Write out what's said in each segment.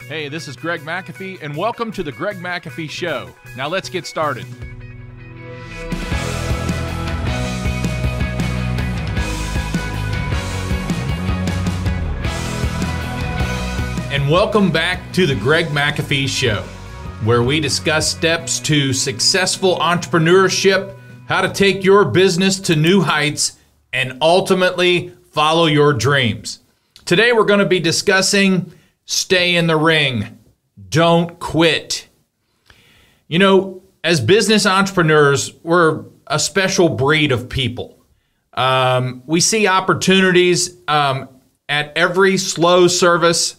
Hey, this is Greg McAfee, and welcome to the Greg McAfee Show. Now let's get started. And welcome back to the Greg McAfee Show, where we discuss steps to successful entrepreneurship, how to take your business to new heights, and ultimately follow your dreams. Today we're going to be discussing stay in the ring. Don't quit. You know, as business entrepreneurs, we're a special breed of people. We see opportunities at every slow service,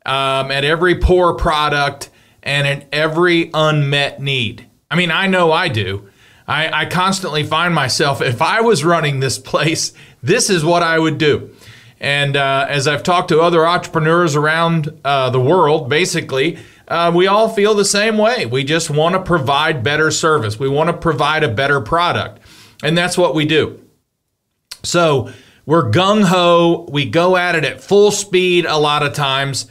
at every poor product, and at every unmet need. I mean, I know I do. I constantly find myself, if I was running this place, this is what I would do. And as I've talked to other entrepreneurs around the world, basically, we all feel the same way. We just want to provide better service. We want to provide a better product. And that's what we do. So we're gung-ho. We go at it at full speed a lot of times.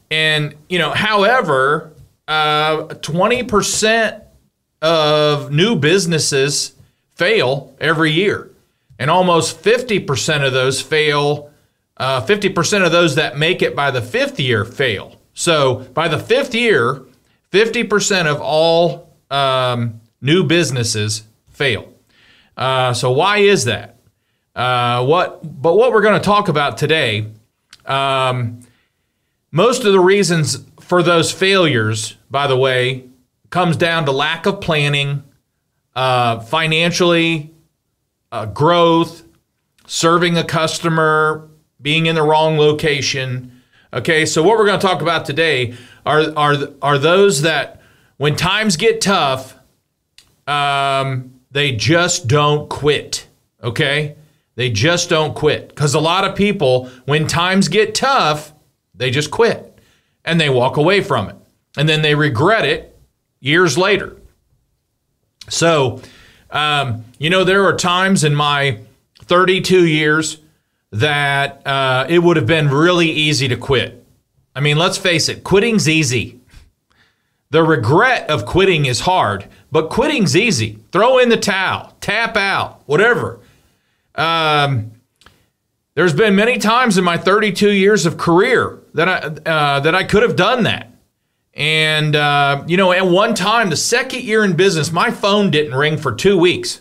And, you know, however, 20% of new businesses fail every year. And almost 50% of those fail. 50% of those that make it by the fifth year fail. So by the fifth year, 50% of all new businesses fail. So why is that? What we're going to talk about today, most of the reasons for those failures, by the way, comes down to lack of planning, financially, growth, serving a customer, being in the wrong location. Okay, so what we're going to talk about today are those that when times get tough, they just don't quit. Okay, they just don't quit, because a lot of people, when times get tough, they just quit and they walk away from it, and then they regret it years later. So, you know, there are times in my 32 years that it would have been really easy to quit. I mean, let's face it, quitting's easy. The regret of quitting is hard, but quitting's easy. Throw in the towel, tap out, whatever. There's been many times in my 32 years of career that I could have done that. And, you know, at one time, the second year in business, my phone didn't ring for 2 weeks.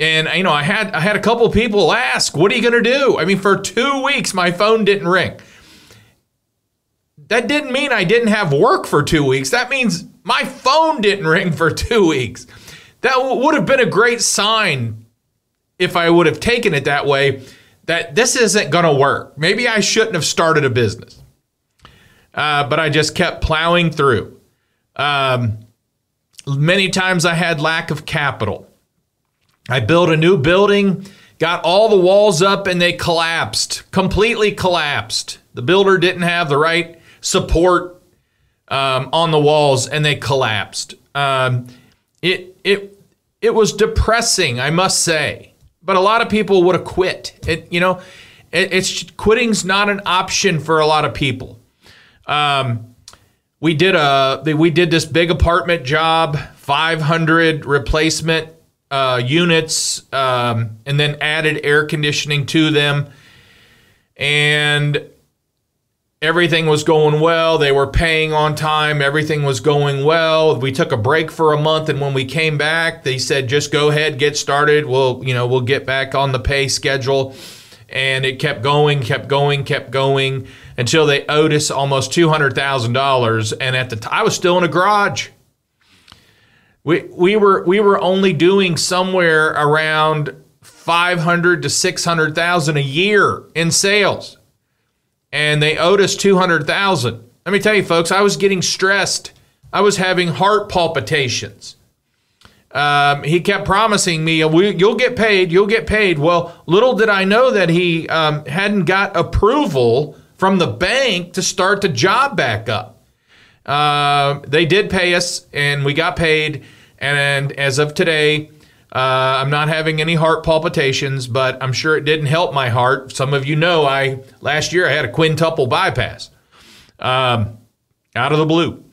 And, you know, I had a couple of people ask, what are you going to do? I mean, for 2 weeks, my phone didn't ring. That didn't mean I didn't have work for 2 weeks. That means my phone didn't ring for 2 weeks. That would have been a great sign if I would have taken it that way, that this isn't going to work. Maybe I shouldn't have started a business. But I just kept plowing through. Many times I had lack of capital. I built a new building, got all the walls up, and they collapsed, completely collapsed. The builder didn't have the right support on the walls, and they collapsed. It was depressing, I must say. But a lot of people would have quit. Quitting's not an option for a lot of people. We did this big apartment job, 500 replacement units, and then added air conditioning to them, and everything was going well. They were paying on time. Everything was going well. We took a break for a month, and when we came back, they said, just go ahead, get started. We'll get back on the pay schedule. And it kept going until they owed us almost $200,000. And at the time, I was still in a garage. We were only doing somewhere around $500,000 to $600,000 a year in sales, and they owed us $200,000. Let me tell you, folks, I was getting stressed. I was having heart palpitations. He kept promising me, you'll get paid, you'll get paid. Well, little did I know that he hadn't got approval from the bank to start the job back up. They did pay us, and we got paid. And as of today, I'm not having any heart palpitations, but I'm sure it didn't help my heart. Some of you know, last year I had a quintuple bypass. out of the blue.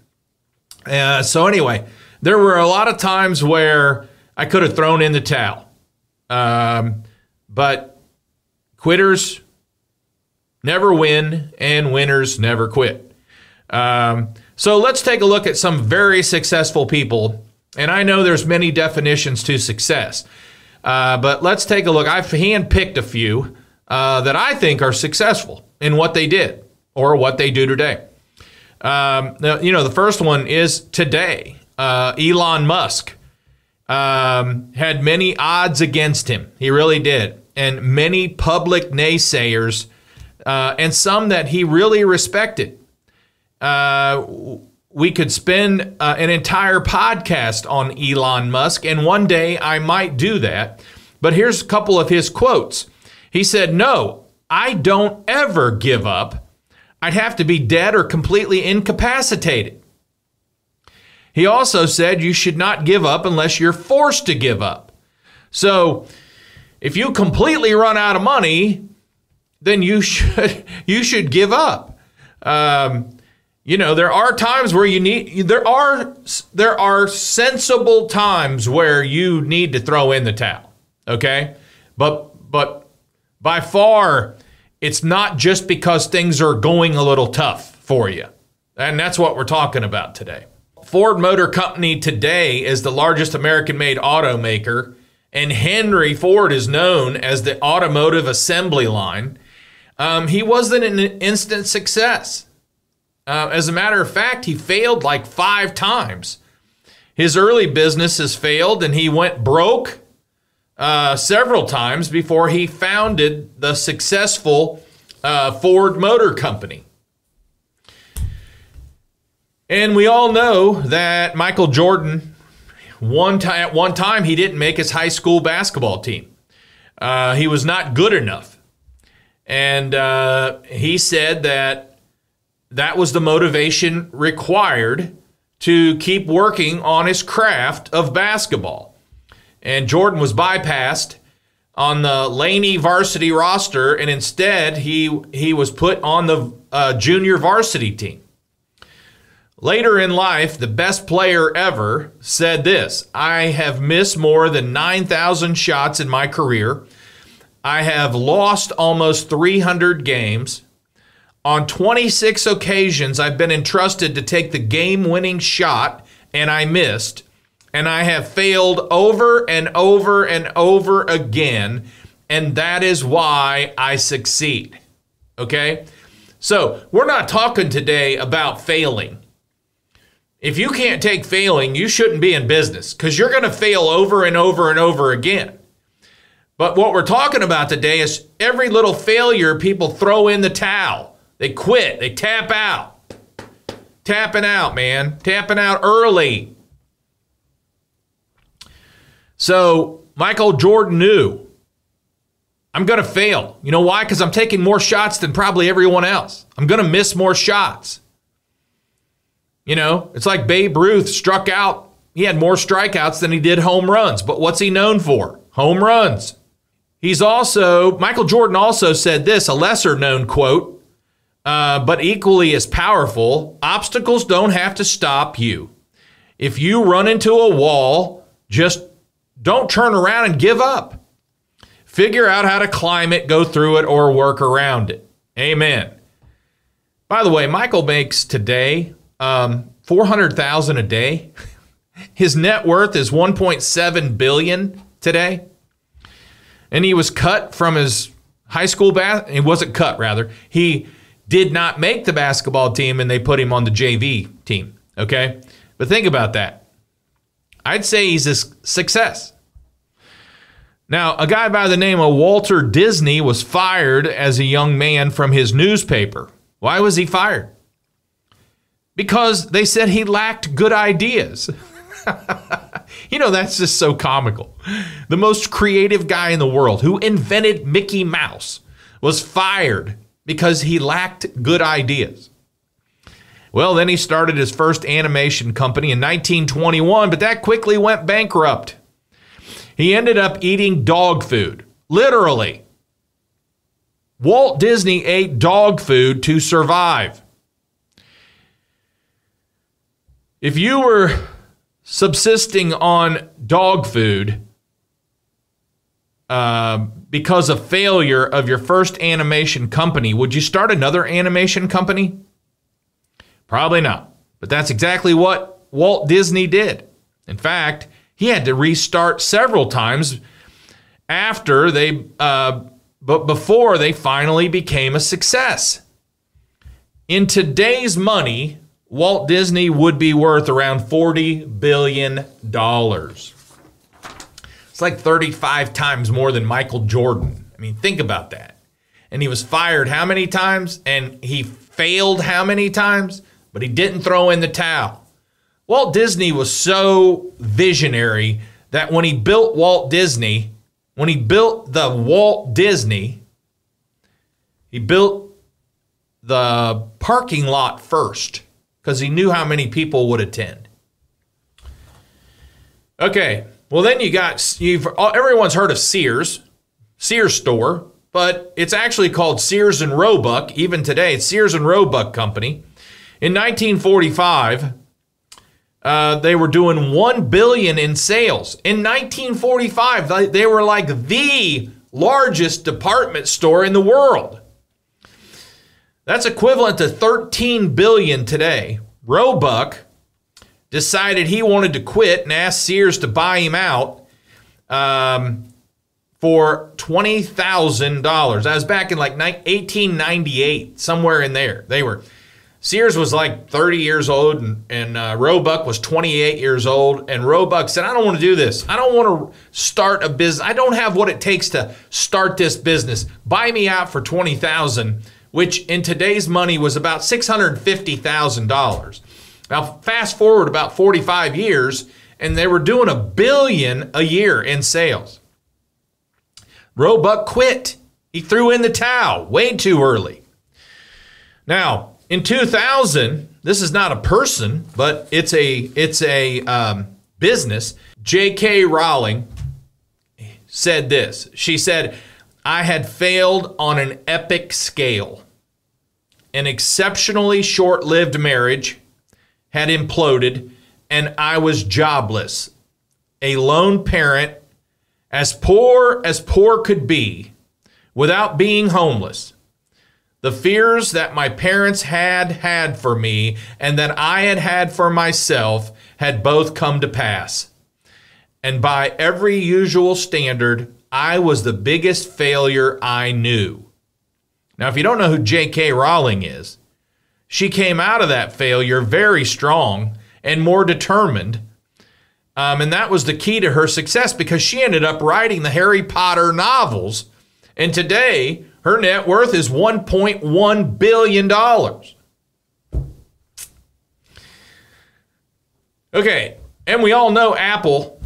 So anyway, there were a lot of times where I could have thrown in the towel. But quitters never win and winners never quit. So let's take a look at some very successful people. And I know there's many definitions to success. But let's take a look. I've handpicked a few that I think are successful in what they did or what they do today. Now, the first one is today. Elon Musk had many odds against him. He really did. And many public naysayers and some that he really respected. We could spend an entire podcast on Elon Musk, and one day I might do that. But here's a couple of his quotes. He said, "No, I don't ever give up. I'd have to be dead or completely incapacitated." He also said you should not give up unless you're forced to give up. So if you completely run out of money, then you should give up. There are times where there are sensible times where you need to throw in the towel, okay? But by far, it's not just because things are going a little tough for you. And that's what we're talking about today. Ford Motor Company today is the largest American-made automaker, and Henry Ford is known as the automotive assembly line. He wasn't an instant success. As a matter of fact, he failed like 5 times. His early businesses failed, and he went broke several times before he founded the successful Ford Motor Company. And we all know that Michael Jordan, at one time, he didn't make his high school basketball team. He was not good enough. And he said that was the motivation required to keep working on his craft of basketball. And Jordan was bypassed on the Laney varsity roster, and instead he was put on the junior varsity team. Later in life, the best player ever said this: "I have missed more than 9,000 shots in my career. I have lost almost 300 games. On 26 occasions, I've been entrusted to take the game-winning shot, and I missed. And I have failed over and over and over again, and that is why I succeed." Okay? So we're not talking today about failing. If you can't take failing, you shouldn't be in business, because you're going to fail over and over and over again. But what we're talking about today is every little failure, people throw in the towel. They quit. They tap out. Tapping out, man. Tapping out early. So Michael Jordan knew, I'm going to fail. You know why? Because I'm taking more shots than probably everyone else. I'm going to miss more shots. It's like Babe Ruth struck out. He had more strikeouts than he did home runs. But what's he known for? Home runs. Michael Jordan also said this, a lesser known quote, but equally as powerful: "Obstacles don't have to stop you. If you run into a wall, just don't turn around and give up. Figure out how to climb it, go through it, or work around it." Amen. By the way, Michael makes today $400,000 a day. His net worth is $1.7 billion today. And he was cut from his high school he wasn't cut, rather. He did not make the basketball team, and they put him on the JV team. Okay? But think about that. I'd say he's a success. Now, a guy by the name of Walter Disney was fired as a young man from his newspaper. Why was he fired? Because they said he lacked good ideas. That's just so comical. The most creative guy in the world, who invented Mickey Mouse, was fired because he lacked good ideas. Well, then he started his first animation company in 1921, but that quickly went bankrupt. He ended up eating dog food, literally. Walt Disney ate dog food to survive. If you were subsisting on dog food because of failure of your first animation company, would you start another animation company? Probably not. But that's exactly what Walt Disney did. In fact, he had to restart several times after but before they finally became a success. In today's money, Walt Disney would be worth around $40 billion. It's like 35 times more than Michael Jordan. I mean, think about that. And he was fired how many times? And he failed how many times? But he didn't throw in the towel. Walt Disney was so visionary that when he built the Walt Disney, he built the parking lot first because he knew how many people would attend. Okay, well then everyone's heard of Sears store, but it's actually called Sears and Roebuck. Even today, it's Sears and Roebuck Company. In 1945, they were doing $1 billion in sales. In 1945, they were like the largest department store in the world. That's equivalent to $13 billion today. Roebuck decided he wanted to quit and asked Sears to buy him out for $20,000. That was back in like 1898, somewhere in there. Sears was like 30 years old and Roebuck was 28 years old. And Roebuck said, I don't want to do this. I don't want to start a business. I don't have what it takes to start this business. Buy me out for $20,000, which in today's money was about $650,000. Now, fast forward about 45 years, and they were doing $1 billion a year in sales. Roebuck quit. He threw in the towel way too early. Now, in 2000, this is not a person, but it's a business. J.K. Rowling said this. She said, I had failed on an epic scale. An exceptionally short-lived marriage had imploded, and I was jobless. A lone parent, as poor could be, without being homeless. The fears that my parents had for me and that I had for myself had both come to pass. And by every usual standard, I was the biggest failure I knew. Now, if you don't know who J.K. Rowling is, she came out of that failure very strong and more determined. And that was the key to her success because she ended up writing the Harry Potter novels. And today, her net worth is $1.1 billion. Okay, and we all know Apple.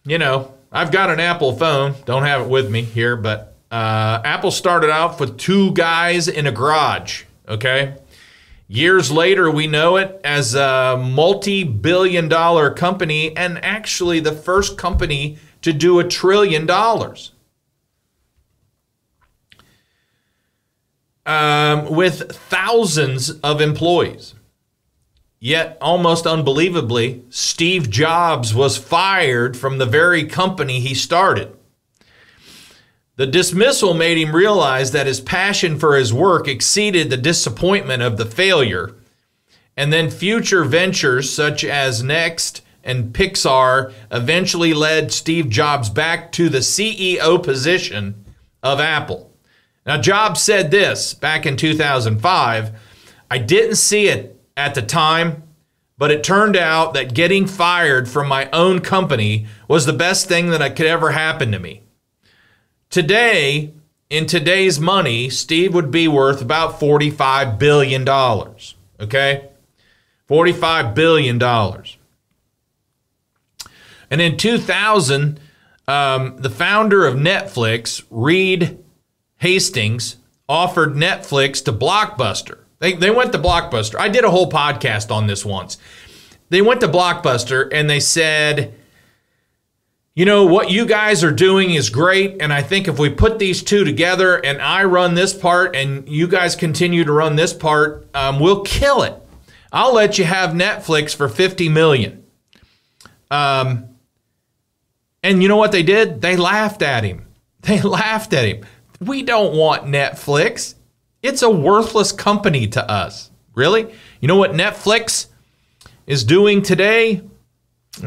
You know, I've got an Apple phone. Don't have it with me here, but Apple started off with 2 guys in a garage, okay? Years later, we know it as a multi-billion-dollar company and actually the first company to do $1 trillion. With thousands of employees. Yet, almost unbelievably, Steve Jobs was fired from the very company he started. The dismissal made him realize that his passion for his work exceeded the disappointment of the failure. And then future ventures such as Next and Pixar eventually led Steve Jobs back to the CEO position of Apple. Now, Jobs said this back in 2005, I didn't see it at the time, but it turned out that getting fired from my own company was the best thing that could ever happen to me. Today, in today's money, Steve would be worth about $45 billion, okay? $45 billion. And in 2000, the founder of Netflix, Reed Hastings, offered Netflix to Blockbuster. They went to Blockbuster. I did a whole podcast on this once. They went to Blockbuster and they said, you know, what you guys are doing is great, and I think if we put these two together and I run this part and you guys continue to run this part, we'll kill it. I'll let you have Netflix for $50 million. And you know what they did? They laughed at him. They laughed at him. We don't want Netflix. It's a worthless company to us. Really? You know what Netflix is doing today?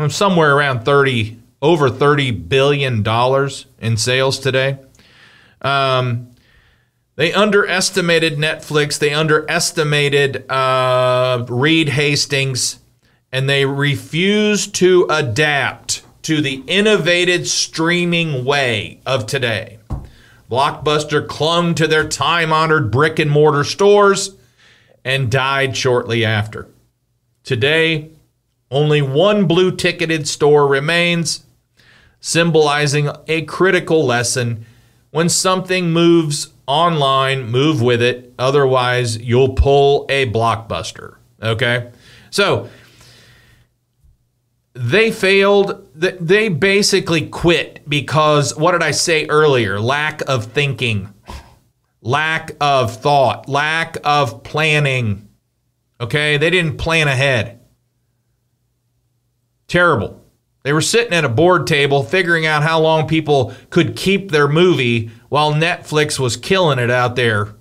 Somewhere around over $30 billion in sales today. They underestimated Netflix. They underestimated Reed Hastings, and they refused to adapt to the innovative streaming way of today. Blockbuster clung to their time-honored brick-and-mortar stores and died shortly after. Today, only one blue-ticketed store remains, symbolizing a critical lesson. When something moves online, move with it. Otherwise, you'll pull a Blockbuster. Okay? So, they failed. They basically quit because, what did I say earlier? Lack of thinking, lack of thought, lack of planning. Okay? They didn't plan ahead. Terrible. They were sitting at a board table figuring out how long people could keep their movie while Netflix was killing it out there.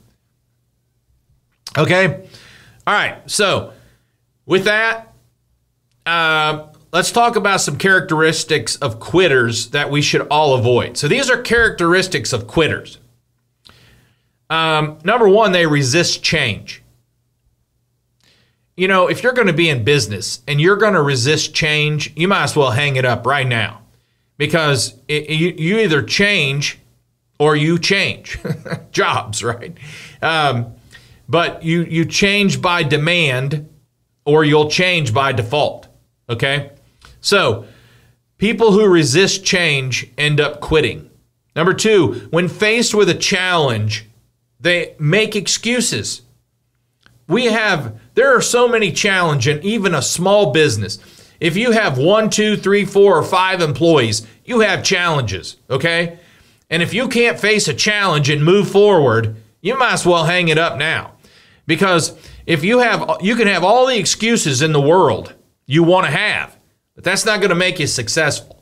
Okay? All right. So, with that, let's talk about some characteristics of quitters that we should all avoid. So, these are characteristics of quitters. Number one, they resist change. You know, if you're going to be in business and you're going to resist change, you might as well hang it up right now, because you either change or you change jobs, right? But you change by demand or you'll change by default, okay? So people who resist change end up quitting. Number two, when faced with a challenge, they make excuses. There are so many challenges in even a small business. If you have 1, 2, 3, 4, or 5 employees, you have challenges, okay? And if you can't face a challenge and move forward, you might as well hang it up now. Because if you can have all the excuses in the world you want to have, but that's not going to make you successful.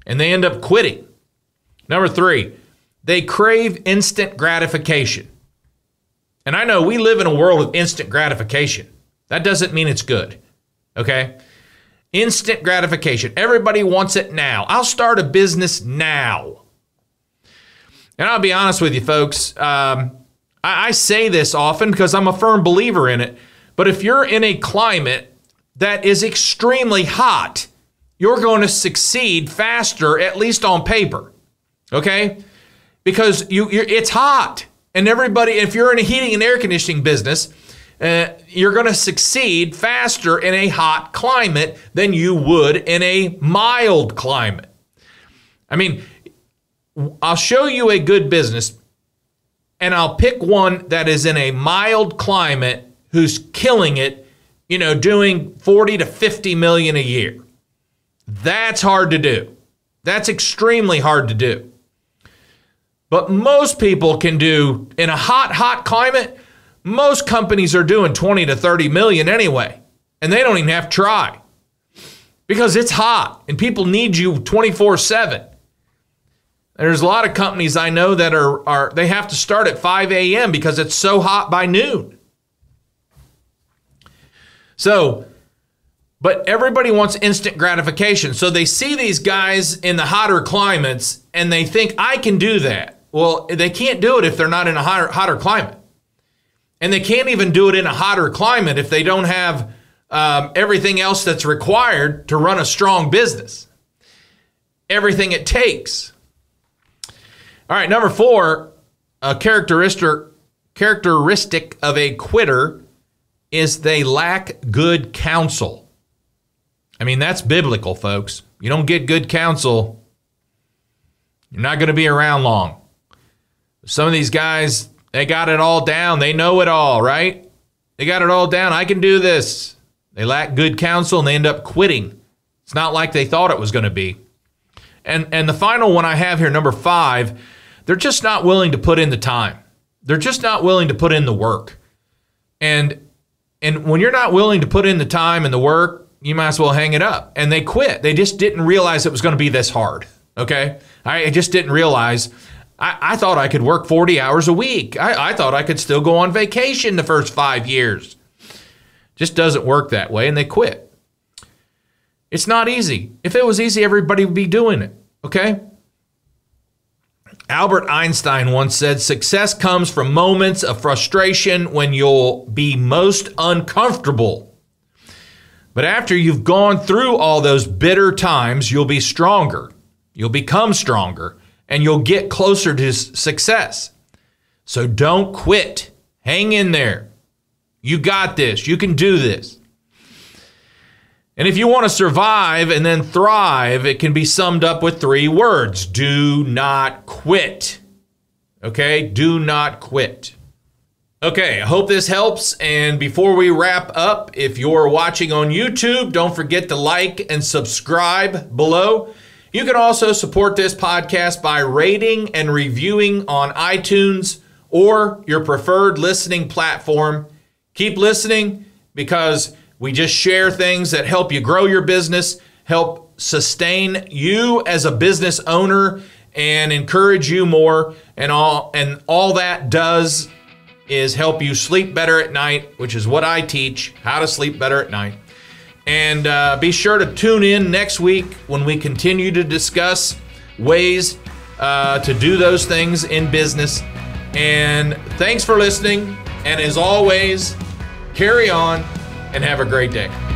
And they end up quitting. Number 3, they crave instant gratification. And I know we live in a world of instant gratification. That doesn't mean it's good, okay? Instant gratification. Everybody wants it now. I'll start a business now. And I'll be honest with you, folks. I say this often because I'm a firm believer in it. But if you're in a climate that is extremely hot, you're going to succeed faster, at least on paper, okay? Because it's hot. And everybody, if you're in a heating and air conditioning business, you're going to succeed faster in a hot climate than you would in a mild climate. I mean, I'll show you a good business, and I'll pick one that is in a mild climate who's killing it, doing 40 to 50 million a year. That's hard to do. That's extremely hard to do. But most people can do, in a hot climate, most companies are doing 20 to 30 million anyway. And they don't even have to try. Because it's hot and people need you 24/7. There's a lot of companies I know that they have to start at 5 a.m. because it's so hot by noon. But everybody wants instant gratification. So they see these guys in the hotter climates and they think, I can do that. Well, they can't do it if they're not in a hotter climate. And they can't even do it in a hotter climate if they don't have everything else that's required to run a strong business. Everything it takes. All right, number 4, a characteristic of a quitter is they lack good counsel. I mean, that's biblical, folks. You don't get good counsel, you're not going to be around long. Some of these guys, they got it all down. They know it all, right? They got it all down. I can do this. They lack good counsel and they end up quitting. It's not like they thought it was going to be. And the final one I have here, number 5, they're just not willing to put in the time. They're just not willing to put in the work. And And when you're not willing to put in the time and the work, you might as well hang it up. And they quit. They just didn't realize it was going to be this hard. Okay? I just didn't realize. I thought I could work 40 hours a week. I thought I could still go on vacation the first 5 years. Just doesn't work that way, and they quit. It's not easy. If it was easy, everybody would be doing it. Okay? Albert Einstein once said, success comes from moments of frustration when you'll be most uncomfortable. But after you've gone through all those bitter times, you'll be stronger. You'll become stronger, and you'll get closer to success. So don't quit. Hang in there. You got this. You can do this. And if you want to survive and then thrive, it can be summed up with 3 words. Do not quit. Okay? Do not quit. Okay, I hope this helps. And before we wrap up, if you're watching on YouTube, don't forget to like and subscribe below. You can also support this podcast by rating and reviewing on iTunes or your preferred listening platform. Keep listening because we just share things that help you grow your business, help sustain you as a business owner, and encourage you more. And all that does is help you sleep better at night, which is what I teach, how to sleep better at night. And be sure to tune in next week when we continue to discuss ways to do those things in business. And thanks for listening. And as always, carry on and have a great day.